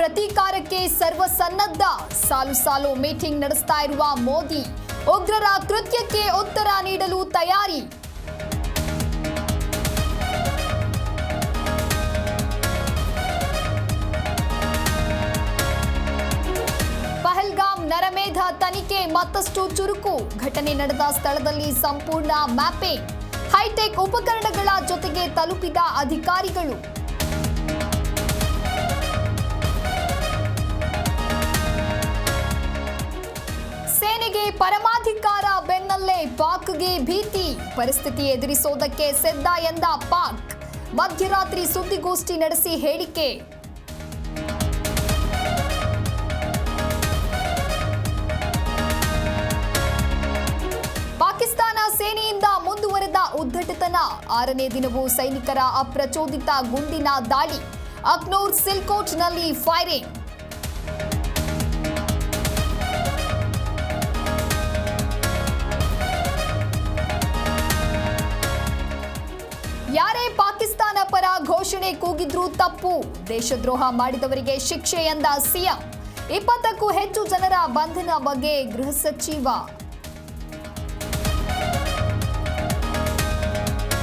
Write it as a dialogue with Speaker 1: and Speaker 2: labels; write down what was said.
Speaker 1: ಪ್ರತೀಕಾರಕ್ಕೆ ಸರ್ವಸನ್ನದ್ಧ, ಸಾಲು ಸಾಲು ಮೀಟಿಂಗ್ ನಡೆಸ್ತಾ ಇರುವ ಮೋದಿ. ಉಗ್ರರ ಕೃತ್ಯಕ್ಕೆ ಉತ್ತರ ನೀಡಲು ತಯಾರಿ. ಪಹಲ್ಗಾಮ್ ನರಮೇಧ ತನಿಖೆ ಮತ್ತಷ್ಟು ಚುರುಕು. ಘಟನೆ ನಡೆದ ಸ್ಥಳದಲ್ಲಿ ಸಂಪೂರ್ಣ ಮ್ಯಾಪಿಂಗ್. ಹೈಟೆಕ್ ಉಪಕರಣಗಳ ಜೊತೆಗೆ ತಲುಪಿದ ಅಧಿಕಾರಿಗಳು. ಸೇನೆಗೆ ಪರಮಾಧಿಕಾರ ಬೆನ್ನಲ್ಲೇ ಪಾಕ್ಗೆ ಭೀತಿ. ಪರಿಸ್ಥಿತಿ ಎದುರಿಸೋದಕ್ಕೆ ಸಿದ್ಧ ಎಂದ ಪಾಕ್. ಮಧ್ಯರಾತ್ರಿ ಸುದ್ದಿಗೋಷ್ಠಿ ನಡೆಸಿ ಹೇಳಿಕೆ. ಪಾಕಿಸ್ತಾನ ಸೇನೆಯಿಂದ ಮುಂದುವರೆದ ಉದ್ದಟತನ. 6ನೇ ದಿನವೂ ಸೈನಿಕರ ಅಪ್ರಚೋದಿತ ಗುಂಡಿನ ದಾಳಿ. ಅಕ್ನೂರ್ ಸಿಲ್ಕೋಟ್ನಲ್ಲಿ ಫೈರಿಂಗ್. ಯಾರೇ ಪಾಕಿಸ್ತಾನ ಪರ ಘೋಷಣೆ ಕೂಗಿದ್ರೂ ತಪ್ಪು. ದೇಶದ್ರೋಹ ಮಾಡಿದವರಿಗೆ ಶಿಕ್ಷೆ ಎಂದ ಸಿಎಂ. 20ಕ್ಕೂ ಹೆಚ್ಚು ಜನರ ಬಂಧನ ಬಗ್ಗೆ ಗೃಹ ಸಚಿವ